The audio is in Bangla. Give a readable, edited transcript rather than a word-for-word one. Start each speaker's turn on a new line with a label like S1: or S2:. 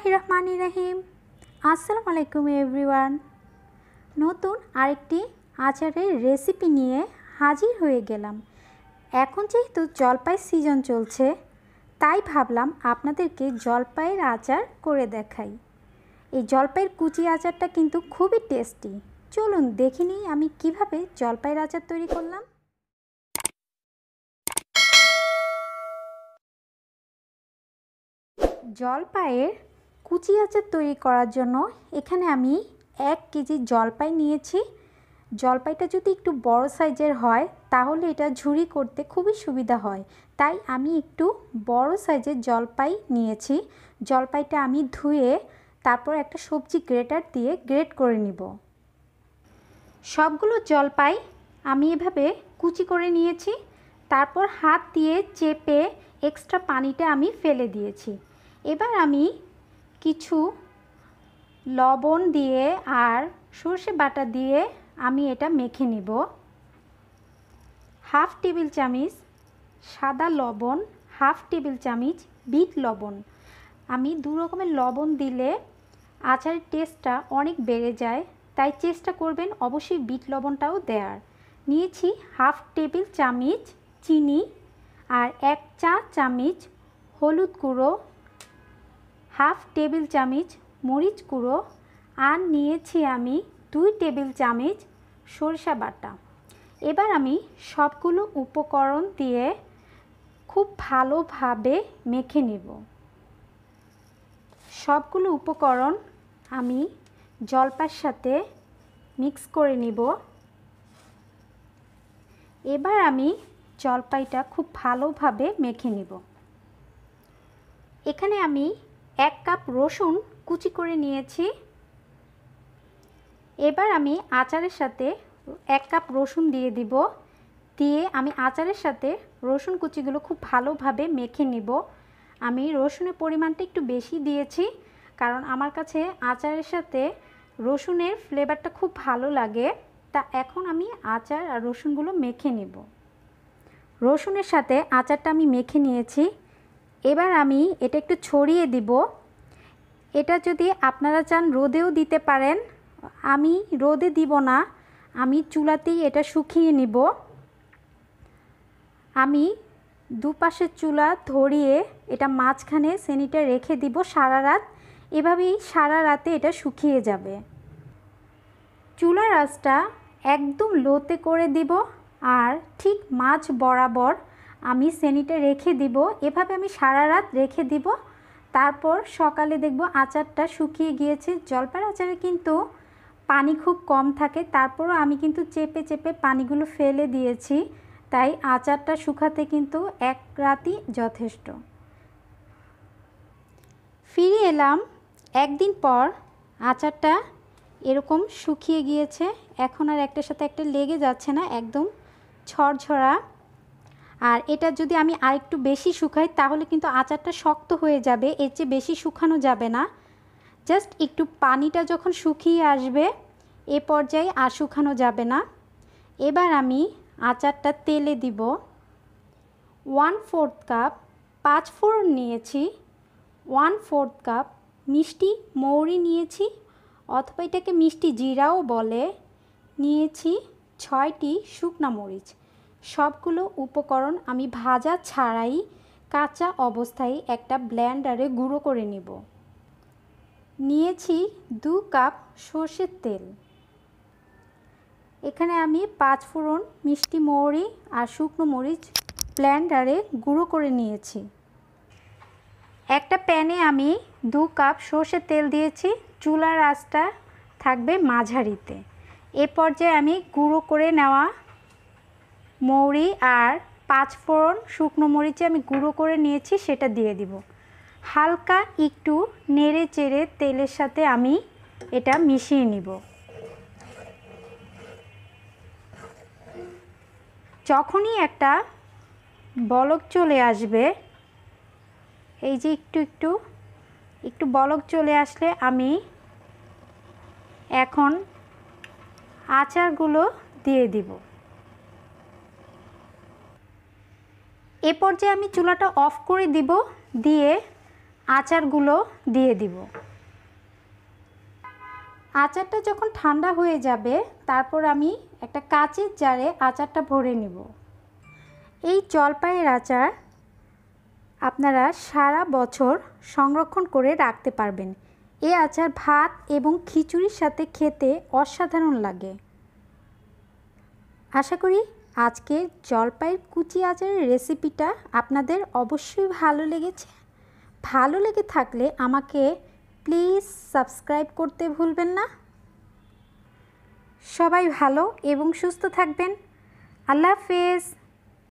S1: बिस्मिल्लाहिर्रहमानिर्रहीम। আসসালামু আলাইকুম এভরিওয়ান। নতুন আরেকটি আচারের রেসিপি নিয়ে হাজির হয়ে গেলাম। এখন যেহেতু জলপাই সিজন চলছে, তাই ভাবলাম আপনাদেরকে জলপাইয়ের আচার করে দেখাই। এই জলপাইয়ের কুচি আচারটা কিন্তু খুবই টেস্টি। চলুন দেখে নিই আমি কিভাবে জলপাইয়ের আচার তৈরি করলাম। জলপাইয়ের কুচি আচার তৈরি করার জন্য এখানে আমি 1 কেজি জলপাই নিয়েছি। জলপাইটা যদি একটু বড় সাইজের হয় তাহলে এটা ঝুরি করতে খুবই সুবিধা হয়, তাই আমি একটু বড় সাইজের জলপাই নিয়েছি। জলপাইটা আমি ধুয়ে তারপর একটা সবজি গ্রেটার দিয়ে গ্রেট করে নিব। সবগুলো জলপাই আমি এভাবে কুচি করে নিয়েছি। তারপর হাত দিয়ে চেপে এক্সট্রা পানিটা আমি ফেলে দিয়েছি। এবার আমি কিছু লবণ দিয়ে আর সর্ষে বাটা দিয়ে আমি এটা মেখে নিব। হাফ টেবিল চামচ সাদা লবণ, হাফ টেবিল চামচ বিট লবণ। আমি দু রকমের লবণ দিলে আচারের টেস্টটা অনেক বেড়ে যায়, তাই চেষ্টা করবেন অবশ্যই বিট লবণটাও দেওয়ার। নিয়েছি হাফ টেবিল চামচ চিনি আর 1 চা চামচ হলুদ গুঁড়ো, হাফ টেবিল চামচ মরিচ গুঁড়ো আর নিয়েছি আমি 2 টেবিল চামচ সরিষা বাটা। এবার আমি সবগুলো উপকরণ দিয়ে খুব ভালোভাবে মেখে নেব। সবগুলো উপকরণ আমি জলপাইয়ের সাথে মিক্স করে নিব। এবার আমি জলপাইটা খুব ভালোভাবে মেখে নিব। এখানে আমি 1 কাপ রসুন কুচি করে নিয়েছি। এবার আমি আচারের সাথে 1 কাপ রসুন দিয়ে দিব। দিয়ে আমি আচারের সাথে রসুন কুচিগুলো খুব ভালোভাবে মেখে নিব। আমি রসুনের পরিমাণটা একটু বেশি দিয়েছি, কারণ আমার কাছে আচারের সাথে রসুনের ফ্লেভারটা খুব ভালো লাগে। তা এখন আমি আচার আর রসুনগুলো মেখে নিব। রসুনের সাথে আচারটা আমি মেখে নিয়েছি। এবার আমি এটা একটু ছড়িয়ে দিব। এটা যদি আপনারা চান রোদেও দিতে পারেন, আমি রোদে দিব না, আমি চুলাতেই এটা শুকিয়ে নিব। আমি দুপাশের চুলা ধরিয়ে এটা মাঝখানে সেনিটা রেখে দিব সারা রাত। এভাবেই সারা রাতে এটা শুকিয়ে যাবে। চুলার আঁচটা একদম লোতে করে দিব আর ঠিক মাঝ বরাবর আমি সেনিটা রেখে দিব। এভাবে আমি সারা রাত রেখে দিব। তারপর সকালে দেখব আচারটা শুকিয়ে গিয়েছে। জলপাইয়ের আচারে কিন্তু পানি খুব কম থাকে, তারপরও আমি কিন্তু চেপে চেপে পানিগুলো ফেলে দিয়েছি, তাই আচারটা শুকাতে কিন্তু 1 রাতই যথেষ্ট। ফিরে এলাম একদিন পর। আচারটা এরকম শুকিয়ে গিয়েছে, এখন আর একটার সাথে একটা লেগে যাচ্ছে না, একদম ঝরঝরা। আর এটা যদি আমি আরেকটু বেশি শুকাই তাহলে কিন্তু আচারটা শক্ত হয়ে যাবে, এর চেয়ে বেশি শুকানো যাবে না। জাস্ট একটু পানিটা যখন শুকিয়ে আসবে এ পর্যায়ে আর শুকানো যাবে না। এবার আমি আচারটা তেলে দিব। 1/4 কাপ 5 ফোড়ন নিয়েছি, 1/4 কাপ মিষ্টি মৌরি নিয়েছি, অথবা এটাকে মিষ্টি জিরাও বলে, নিয়েছি 6টি শুকনা মরিচ। সবগুলো উপকরণ আমি ভাজা ছাড়াই কাঁচা অবস্থায় একটা ব্লেন্ডারে গুঁড়ো করে নেব। নিয়েছি 2 কাপ সর্ষের তেল। এখানে আমি 5 ফোড়ন, মিষ্টি মৌরি আর শুকনো মরিচ ব্লেন্ডারে গুঁড়ো করে নিয়েছি। একটা প্যানে আমি 2 কাপ সর্ষের তেল দিয়েছি। চুলার আঁচটা থাকবে মাঝারিতে। এ পর্যায়ে আমি গুঁড়ো করে নেওয়া মৌরি আর 5 ফোড়ন শুকনো মরিচে আমি গুঁড়ো করে নিয়েছি সেটা দিয়ে দিব। হালকা একটু নেড়ে চেড়ে তেলের সাথে আমি এটা মিশিয়ে নিব। যখনই একটা বলক চলে আসবে, এই যে একটু বলক চলে আসলে আমি এখন আচারগুলো দিয়ে দিব। এ পর্যায়ে আমি চুলাটা অফ করে দিব। দিয়ে আচারগুলো দিয়ে দিব। আচারটা যখন ঠান্ডা হয়ে যাবে তারপর আমি একটা কাঁচের জারে আচারটা ভরে নিব। এই জলপাইয়ের আচার আপনারা সারা বছর সংরক্ষণ করে রাখতে পারবেন। এই আচার ভাত এবং খিচুড়ির সাথে খেতে অসাধারণ লাগে। আশা করি আজকে জলপাইয়ের কুচি আচারের রেসিপিটা আপনাদের অবশ্যই ভালো লেগেছে। ভালো লেগে থাকলে আমাকে প্লিজ সাবস্ক্রাইব করতে ভুলবেন না। সবাই ভালো এবং সুস্থ থাকবেন। আল্লাহ হাফেজ।